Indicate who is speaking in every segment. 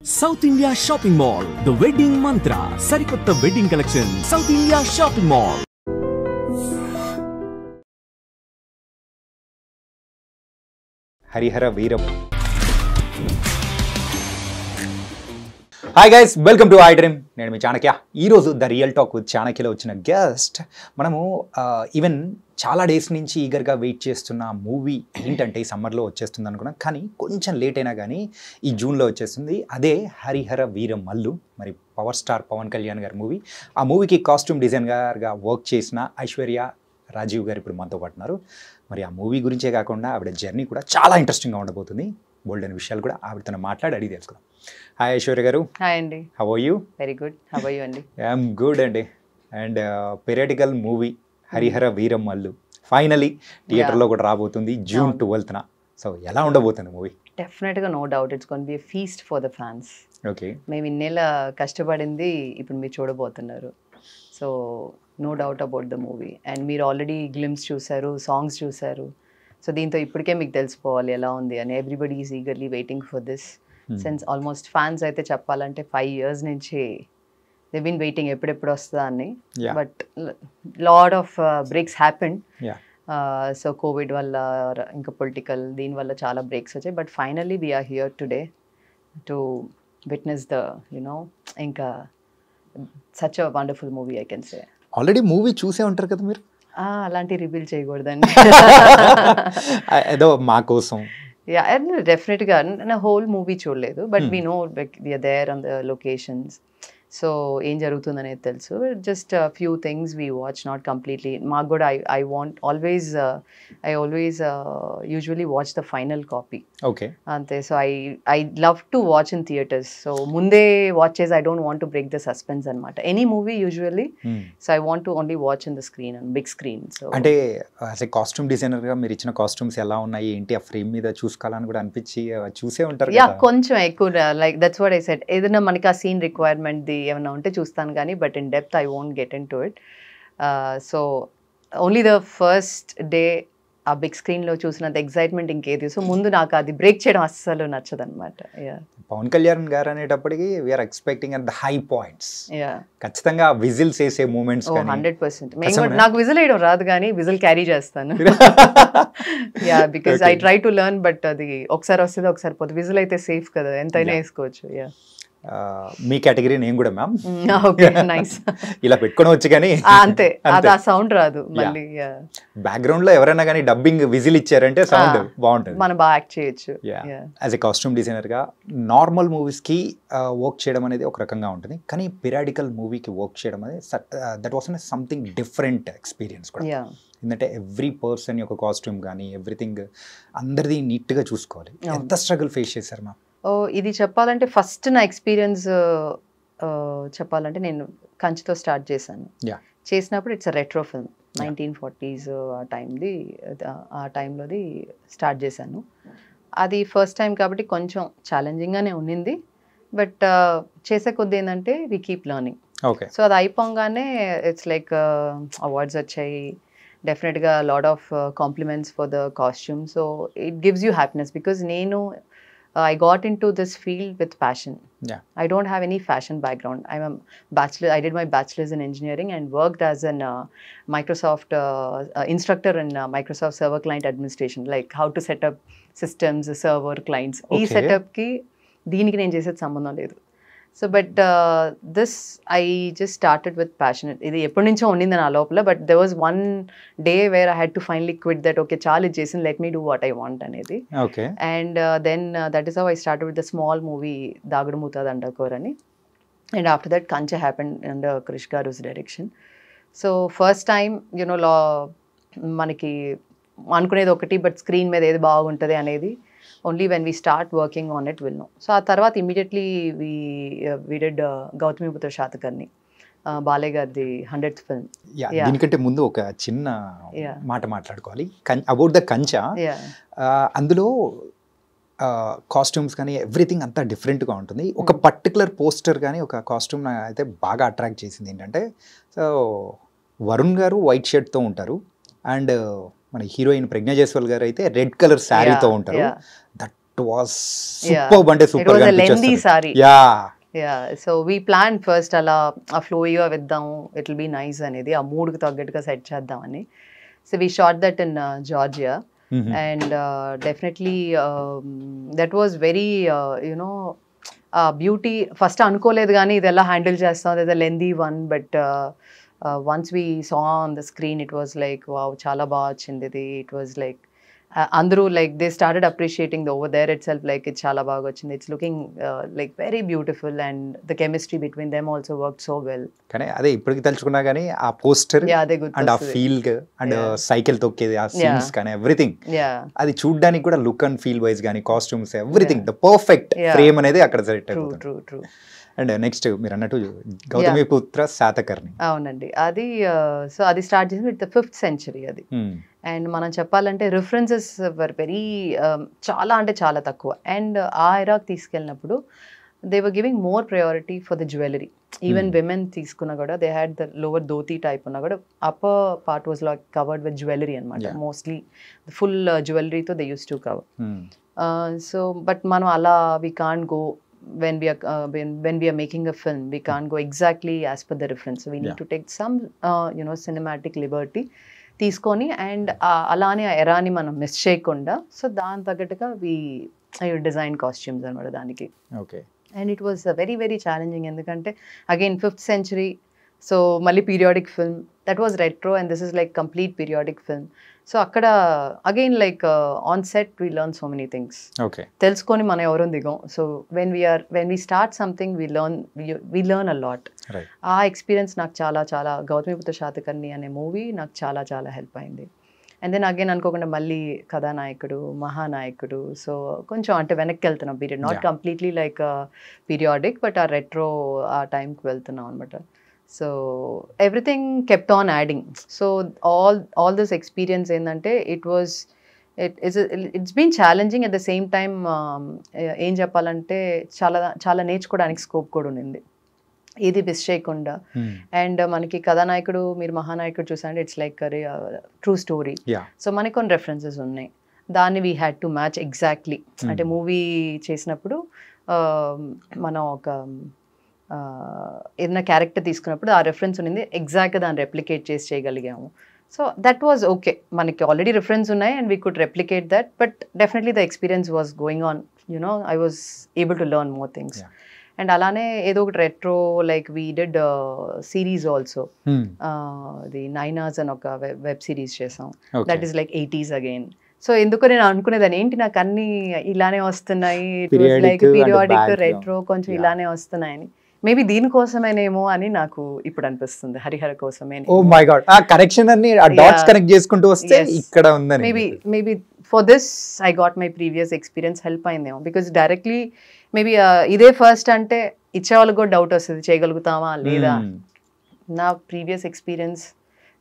Speaker 1: South India Shopping Mall, The Wedding Mantra, Sarikotta Wedding Collection, South India Shopping Mall.
Speaker 2: Harihara Veeram. Hi guys, welcome to I dream. నేను మీ చాణక్య. ఈరోజు the real talk with చాణక్యలో వచ్చిన guest మనము even చాలా days నుంచి ఈగర్గా wait చేస్తున్న movie ఏంటంటే ఈ సమ్మర్లో వచ్చేస్తుంది అనుకున్నాం, కానీ కొంచెం లేట్ అయినా కానీ ఈ జూన్లో వచ్చేస్తుంది. అదే హరిహర వీరం మల్లు, మరి పవర్ స్టార్ పవన్ కళ్యాణ్ గారి మూవీ. ఆ మూవీకి కాస్ట్యూమ్ డిజైనర్గా వర్క్ చేసిన ఐశ్వర్య రాజీవ్ గారు ఇప్పుడు మనతో పాటున్నారు. మరి ఆ మూవీ గురించే కాకుండా ఆవిడ జర్నీ కూడా చాలా ఇంట్రెస్టింగ్గా ఉండబోతుంది. బోల్డ్ అనే విషయాలు కూడా ఆవిడతో మాట్లాడి అడిగి తెలుసుకుందాం. హాయ్ ఐశ్వర్య గారు.
Speaker 3: హాయ్ అండి.
Speaker 2: How are you?
Speaker 3: Very good. How are you అండి?
Speaker 2: ఐఎమ్ గుడ్ అండి. And periodical movie Harihara Veeram Mallu finally థియేటర్లో కూడా రాబోతుంది జూన్ 12న. సో ఎలా ఉండబోతుంది మూవీ?
Speaker 3: డెఫినెట్గా no doubt it's gonna be a feast for the fans.
Speaker 2: Okay,
Speaker 3: మేము ఇన్నేళ్ళ కష్టపడింది ఇప్పుడు మీరు చూడబోతున్నారు. So no doubt about the movie. And మీరు ఆల్రెడీ గ్లిమ్స్ చూసారు, సాంగ్స్ చూసారు. సో దీంతో ఇప్పటికే మీకు తెలిసిపోవాలి ఎలా ఉంది అని. Everybody is eagerly waiting for this since almost fans అయితే చెప్పాలంటే 5 years నుంచి దే బీన్ వెయిటింగ్ ఎప్పుడెప్పుడు వస్తుందా అని. But lot of breaks happened. So covid వల్ల ఇంకా పొలిటికల్ దీనివల్ల చాలా బ్రేక్స్ వచ్చాయి. But finally we are here today to witness the ఇంకా such a wonderful movie I can say.
Speaker 2: Already movie చూసే ఉంటారు కదా మీరు?
Speaker 3: అలాంటి రివీల్ చేయకూడదండి.
Speaker 2: ఏదో మా కోసం.
Speaker 3: డెఫినెట్గా నా హోల్ మూవీ చూడలేదు, but we know we are there on the locations. So ఏం జరుగుతుంది అనేది తెలుసు. Just few things we watch, not completely. మాకు కూడా I always usually watch the final copy.
Speaker 2: Okay,
Speaker 3: అంతే. So I love to watch in theatres. So ముందే watch చేసి I don't want to break the suspense అనమాట. Any movie usually. So I want to only watch in the screen, big screen. So
Speaker 2: అంటే as a costume డిజైనర్గా మీరు ఇచ్చిన costumes ఎలా ఉన్నాయి ఏంటి, ఆ ఫ్రేమ్ మీద చూసుకోవాలని కూడా అనిపించి చూసే ఉంటారు.
Speaker 3: యా, కొంచెం ఎక్కువ like that's what I said. ఏదైనా మనకి ఆ సీన్ రిక్వైర్మెంట్ ఏమైనా ఉంటే చూస్తాను కానీ, but in depth I won't get in to it. So only the first day ఆ బిగ్ స్క్రీన్లో చూసినంత ఎక్సైట్మెంట్ ఇంకేది. సో ముందు నాకు అది బ్రేక్ చేయడం అస్సలు నచ్చదు అనమాట.
Speaker 2: పవన్ కళ్యాణ్ గారు అనేటప్పటికి we are expecting at the high points. ఖచ్చితంగా విజిల్స్ వేసే మూమెంట్స్.
Speaker 3: 100%. నాకు విజిల్ వేయడం రాదు కానీ విజిల్ క్యారీ చేస్తాను. Yeah, because I try to learn. But అది ఒకసారి వస్తుంది ఒకసారి పోతుంది. విజిల్ అయితే సేఫ్ కదా, ఎంతైనా వేసుకోవచ్చు. యా,
Speaker 2: మీ కేటగిరీ నేను కూడా మ్యామ్.
Speaker 3: Okay, nice.
Speaker 2: ఇలా పెట్టుకోవడం వచ్చి కానీ
Speaker 3: అంతే, అది ఆ సౌండ్ రాదు మళ్ళీ.
Speaker 2: బ్యాక్గ్రౌండ్ లో ఎవరైనా కానీ డబ్బింగ్ విజిల్ ఇచ్చారంటే సౌండ్ బాగుంటుంది,
Speaker 3: మనం బాగా యాక్ట్ చేయొచ్చు.
Speaker 2: యాజ్ ఎ కాస్ట్యూమ్ డిజైనర్ గా నార్మల్ మూవీస్ కి వర్క్ చేయడం అనేది ఒక రకంగా ఉంటుంది, కానీ పీరియాడికల్ మూవీకి వర్క్ చేయడం అనేది that was something different experience కూడా. ఎందుకంటే ఎవ్రీ పర్సన్ యొక్క కాస్ట్యూమ్ కానీ ఎవ్రీథింగ్ అందరిది నీట్గా చూసుకోవాలి. ఎంత స్ట్రగుల్ ఫేస్ చేశారు మ్యామ్?
Speaker 3: ఇది చెప్పాలంటే ఫస్ట్ నా ఎక్స్పీరియన్స్ చెప్పాలంటే నేను కంచితో స్టార్ట్ చేశాను. చేసినప్పుడు it's a retro film, 1940s ఆ టైంలోది స్టార్ట్ చేశాను. అది ఫస్ట్ టైం కాబట్టి కొంచెం ఛాలెంజింగ్గానే ఉండింది. బట్ చేసే కొద్ది ఏంటంటే we keep learning.
Speaker 2: Okay.
Speaker 3: So అది అయిపోగానే ఇట్స్ లైక్ అవార్డ్స్ వచ్చాయి. డెఫినెట్గా lot of compliments for the costume. So it gives you happiness because I got into this field with passion. I don't have any fashion background. I'm a bachelor. I did my bachelor's in engineering and worked as an Microsoft instructor in Microsoft Server Client Administration, like how to set up systems, server clients. Okay. ఈ setup కి దీనికి నేను చేసేది సంబంధం లేదు. So but this I just started with passion. ఇది ఎప్పటి నుంచో ఉండింది నా లోపల. But there was one day where I had to finally quit that. Okay, చాలా ఇది చేసింది, let me do what I want అనేది. And then that is how I started with the small movie Dagudu Mootha Dandakor అని. And after that Kanche happened under Krish గారుస్ direction. So first time మనకి అనుకునేది ఒకటి, but screen మీద ఏది బాగుంటుంది అనేది only when we start working on it we'll know. So ఆ తర్వాత immediately we did Gautamiputra Satakarni, Balayya గారిది 100th ఫిల్మ్.
Speaker 2: దీనికంటే ముందు ఒక చిన్న మాట మాట్లాడుకోవాలి అబౌట్ ద కంచా. అందులో కాస్ట్యూమ్స్ కానీ ఎవ్రీథింగ్ అంతా డిఫరెంట్గా ఉంటుంది. ఒక పర్టికులర్ పోస్టర్ కానీ ఒక కాస్ట్యూమ్ అయితే బాగా అట్రాక్ట్ చేసింది ఏంటంటే, సో వరుణ్ గారు వైట్ షర్ట్తో ఉంటారు అండ్ మన హీరోయిన్ ప్రజ్ఞా జైస్వాల్ గారు అయితే రెడ్ కలర్ శారీతో ఉంటారు. That was
Speaker 3: Yeah.
Speaker 2: సూపర్ అంటే
Speaker 3: It
Speaker 2: సూపర్
Speaker 3: was
Speaker 2: గా
Speaker 3: a lengthy
Speaker 2: అనిపించేస్తుంది.
Speaker 3: saree.
Speaker 2: Yeah
Speaker 3: Yeah, so we planned first అలా ఆ ఫ్లోయిగా వేద్దాం, ఇట్ విల్ బీ నైస్ అనేది, ఆ మూడ్కి తగ్గట్టుగా సెట్ చేద్దామని. So we shot that in Georgia and definitely that was very you know beauty. First అనుకోలేదు కానీ ఇది ఎలా హ్యాండిల్ చేస్తాం, ఇది lengthy one, but once we saw on the screen it was like wow చాలా బాగా వచ్చింది ఇది. ఇట్ వాజ్ లైక్ అందరూ like they started appreciating over there itself, like ఇది చాలా బాగా వచ్చింది, it's looking like very beautiful and the chemistry between them also work so well.
Speaker 2: కానీ అదే ఇప్పటికి తలుచుకున్నా కానీ ఆ పోస్టర్
Speaker 3: యా అదే
Speaker 2: అండ్ ఆ
Speaker 3: గుర్తొస్తుంది.
Speaker 2: Feel and
Speaker 3: Yeah.
Speaker 2: సైకిల్ తొక్కేది ఆ సీన్స్ కానీ ఎవ్రీథింగ్
Speaker 3: యా
Speaker 2: అది చూడ్డానికి కూడా లుక్ అండ్ ఫీల్ వైజ్ కానీ costumes everything the perfect
Speaker 3: Yeah.
Speaker 2: Frame అనేది అక్కడ సెట్
Speaker 3: ట్రూ
Speaker 2: అయిపోతుంది.
Speaker 3: True true.
Speaker 2: అండ్ నెక్స్ట్ మీరు అన్నట్టు గౌతమిపుత్ర శాతకర్ణి.
Speaker 3: అవునండి, అది సో అది స్టార్ట్ చేసి విత్ ద 5th century అది. అండ్ మనం చెప్పాలంటే రిఫరెన్సెస్ వర్ వెరీ చాలా అంటే చాలా తక్కువ. అండ్ ఆ ఎరాకి తీసుకెళ్ళినప్పుడు they were giving more priority for the jewellery. Even women తీసుకున్నా కూడా they had the lower dhoti type ఉన్నా కూడా upper part was like covered with jewellery అనమాట.
Speaker 2: Yeah.
Speaker 3: మోస్ట్లీ ఫుల్ జ్యువెలరీతో they use to cover. So but మనం అలా we can't go when we are making a film, we can't go exactly as per the reference. So we need
Speaker 2: Yeah.
Speaker 3: to take some cinematic liberty తీసుకొని and అలానే ఆ ఎరాని మనం miss చేయకుండా so దాని తగ్గట్టుగా వి design costumes అనమాట దానికి.
Speaker 2: Okay.
Speaker 3: And it was very very challenging ఎందుకంటే అగైన్ 5th century, సో మళ్ళీ periodic film, that was retro and this is like complete periodic film. So అక్కడ again like on set we learn so many things.
Speaker 2: Okay.
Speaker 3: తెలుసుకొని మనం ఎవరో దిగం. So when we start something we learn a lot.
Speaker 2: Right.
Speaker 3: ఆ experience నాకు చాలా చాలా గౌతమిపుత్ర శాతకర్ణి అనే మూవీ నాకు చాలా చాలా హెల్ప్ అయింది. అండ్ దెన్ అగైన్ అనుకోకుండా మళ్ళీ కథానాయకుడు, మహానాయకుడు, సో కొంచెం అంటే వెనక్కి వెళ్తున్నాం period, not
Speaker 2: Yeah.
Speaker 3: Completely like periodic but ఆ రెట్రో ఆ టైంకి వెళ్తున్నాం అనమాట. So everything kept on adding. So all this experience ఏంటంటే it's been challenging at the same time. ఏం చెప్పాలంటే చాలా చాలా నేర్చుకోవడానికి స్కోప్ కూడా ఉంది, ఇది మిస్ చేయకుండా. అండ్ మనకి కథానాయకుడు మీరు మహానాయకుడు చూసారంటే it's like true story. So మనకి కొన్ని రెఫరెన్సెస్ ఉన్నాయి, దాన్ని we had to match exactly. అంటే మూవీ చేసినప్పుడు మనం ఒక ఏదైనా క్యారెక్టర్ తీసుకున్నప్పుడు ఆ రెఫరెన్స్ ఉన్నది ఎగ్జాక్ట్గా దాన్ని రెప్లికేట్ చేసి చేయగలిగాము. సో దట్ వాజ్ ఓకే, మనకి ఆల్రెడీ రిఫరెన్స్ ఉన్నాయి and we could replicate that, but definitely the experience was going on, I was able to learn more things. And అలానే ఏదో ఒకటి retro like we did series also, the 9 hours అని ఒక web series చేసాం, that is like 80s again. So ఎందుకో నేను అనుకునేదాన్ని ఏంటి నాకు అన్ని ఇలానే వస్తున్నాయి, లైక్ పీరియాడిక్ రెట్రో కొంచెం ఇలానే వస్తున్నాయని. మేబీ దీనికోసమేనేమో అని నాకు ఇప్పుడు అనిపిస్తుంది, హరిహర కోసమే.
Speaker 2: ఓ మై గాడ్, ఆ కనెక్షన్ అన్ని ఆ డాట్స్ కనెక్ట్ చేసుకుంటూ వస్తే ఇక్కడ ఉందని.
Speaker 3: Maybe for this I got my previous experience help అయిందేమో, బికాస్ డైరెక్ట్లీ మేబీ ఇదే ఫస్ట్ అంటే ఇచ్చేవాళ్ళకి కూడా డౌట్ వస్తుంది చేయగలుగుతామా లేదా. నా previous experience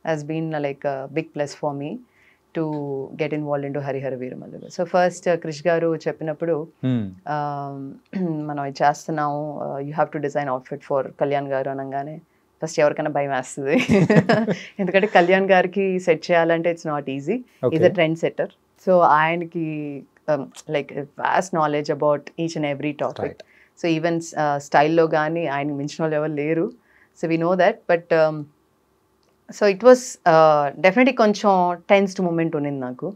Speaker 3: has been like big plus for me to get involve in to Harihara Veeramallu. So first Krish garu చెప్పినప్పుడు మనం ఇది చేస్తున్నాము, you have to design outfit for Kalyan గారు అనగానే ఫస్ట్ ఎవరికైనా భయం వేస్తుంది, ఎందుకంటే కళ్యాణ్ గారికి సెట్ చేయాలంటే it's not easy, is a trend setter. So ఆయనకి like vast knowledge about each and every topic. So even స్టైల్లో కానీ ఆయన మించిన వాళ్ళు ఎవరు లేరు. So we know that, but so it was definitely కొంచెం టెన్స్డ్ మూమెంట్ ఉన్నింది నాకు.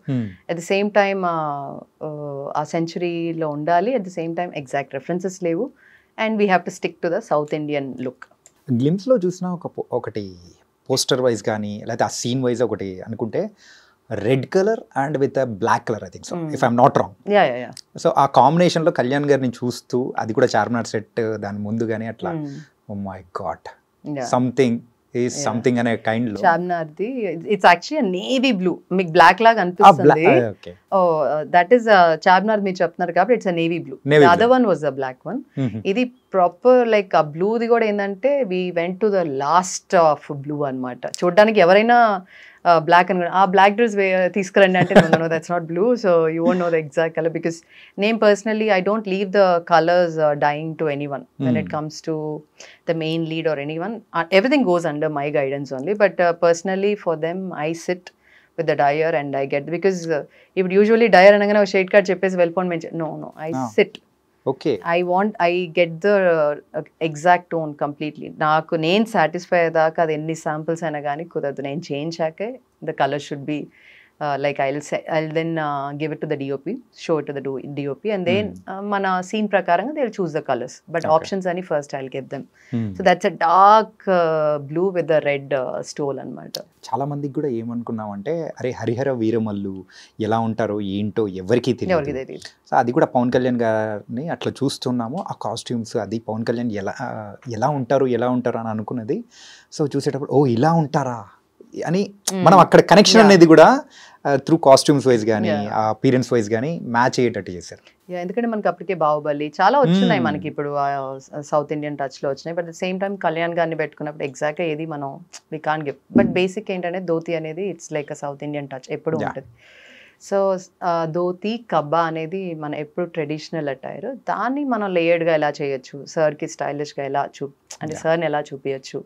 Speaker 3: అట్ ద సేమ్ టైమ్ ఆ సెంచురీలో ఉండాలి, at the same time exact references లేవు, and we have to stick to the south Indian look.
Speaker 2: గ్లిమ్స్లో చూసిన ఒకటి పోస్టర్ వైజ్ కానీ లేకపోతే ఆ సీన్ వైజ్ ఒకటి అనుకుంటే red colour and with black colour, I think so, if I'm not wrong. So ఆ కాంబినేషన్లో కళ్యాణ్ గారిని చూస్తూ అది కూడా చార్మినార్ సెట్ దాని ముందు కానీ అట్లా, ఓ మై గాడ్, సంథింగ్ అనే కైండ్ లో.
Speaker 3: చార్మినార్ది ఇట్స్ యాక్చువల్లీ నేవీ బ్లూ, మీకు బ్లాక్ లాగా అనిపిస్తుంది. దట్ ఈస్ చార్మినార్ మీరు చెప్తున్నారు కాబట్టి it's navy blue. Other one was the black one. ఇది ప్రాపర్ లైక్ ఆ బ్లూది కూడా ఏంటంటే we went to the last of blue అనమాట. చూడడానికి ఎవరైనా బ్లాక్ అని ఆ బ్లాక్ డ్రెస్ తీసుకురండి అంటే no that's not blue, so you won't know the exact colour, because name personally I don't leave the colours dyeing to anyone when it comes to the main lead or anyone. Everything goes under my guidance only, but personally for them I sit with the dyer and I get, because ఇప్పుడు usually dyer అనగానే ఒక shade card చెప్పేసి వెళ్ళిపోండి మంచి, no I sit,
Speaker 2: okay,
Speaker 3: I get the exact tone completely. నాకు నేను satisfy అయ్యేదాకా అది ఎన్ని శాంపిల్స్ అయినా కానీ కుదరదు. నేను చేయించాకే the colour should be like I'll then give it to the DOP, show it to the DOP, and then mana scene prakaram they'll choose the colors, but options ani first I'll give them. So that's a dark blue with the red stole anamata.
Speaker 2: చాలా మందికి కూడా ఏమనుకున్నామంటే అరే హరిహర వీరమల్లు ఎలా ఉంటారో ఏంటో ఎవరికీ తెలియదు. So అది కూడా పవన్ కళ్యాణ్ గారిని అట్లా చూస్తున్నాము, ఆ కాస్ట్యూమ్స్ అది పవన్ కళ్యాణ్ ఎలా ఉంటారు అని అనుకున్నది. సో చూసేటప్పుడు ఓ ఇలా ఉంటారా అని మనం అక్కడ కనెక్షన్ అనేది కూడా త్రూ కాస్ట్యూమ్స్ వైజ్ కానీ అపీరెన్స్ వైజ్ కానీ మ్యాచ్ అయ్యేటట్టు చేశారు.
Speaker 3: ఎందుకంటే మనకి అప్పటికే బాహుబలి చాలా వచ్చినాయి మనకి ఇప్పుడు సౌత్ ఇండియన్ టచ్ లో వచ్చినాయి, but the same time Kalyan గారిని పెట్టుకున్నప్పుడు ఎగ్జాక్ట్ ఏది మనం we can't give, but basic ఏంటంటే ధోతి అనేది it's like a South Indian touch ఎప్పుడు ఉంటుంది. సో ధోతి కబ్బా అనేది మన ఎప్పుడు ట్రెడిషనల్ అటైర్, దాన్ని మనం లేయర్డ్గా ఎలా చేయొచ్చు, సార్కి స్టైలిష్గా ఎలా అంటే సార్ని ఎలా చూపించచ్చు.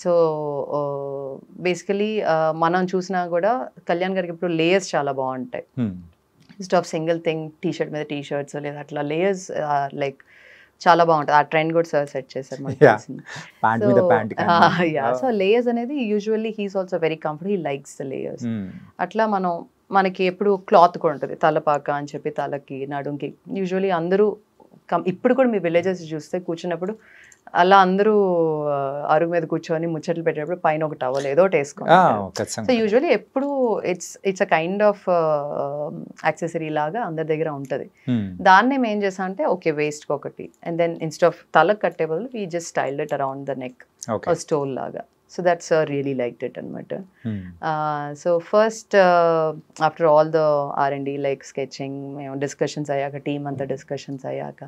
Speaker 3: సో బేసికలీ మనం చూసినా కూడా కళ్యాణ్ గారికి ఇప్పుడు లేయర్స్ చాలా బాగుంటాయి. Instead of single thing t-shirt మీద టీషర్ట్స్ లేదా అట్లా లేయర్స్ లైక్ చాలా బాగుంటుంది. ఆ ట్రెండ్ కూడా సార్ సెట్ చేశారు మనకి. సో లేయర్స్ అనేది usually he's also very comfortable, he likes the layers. అట్లా మనకి ఎప్పుడు క్లాత్ కూడా ఉంటుంది, తలపాక అని చెప్పి తలకి నడుంకి. యూజువల్లీ అందరూ ఇప్పుడు కూడా మీ విలేజెస్ చూస్తే కూర్చున్నప్పుడు అలా అందరూ అరుగు మీద కూర్చొని ముచ్చట్లు పెట్టేటప్పుడు పైన ఒక టవల్ ఏదో ఒకటి వేసుకోండి. సో యూజువల్లీ ఎప్పుడు it's a kind of accessory లాగా అందరి దగ్గర ఉంటుంది. దాన్ని మేము ఏం చేసాం అంటే ఓకే వేస్ట్ ఒకటి, అండ్ దెన్ ఇన్స్టెడ్ ఆఫ్ తలకు కట్టే బదులు we just styled it around the neck, stole లాగా. So that's really liked it anamata. So first after all the R&D like sketching, discussions ayaka, team anta discussions ayaka,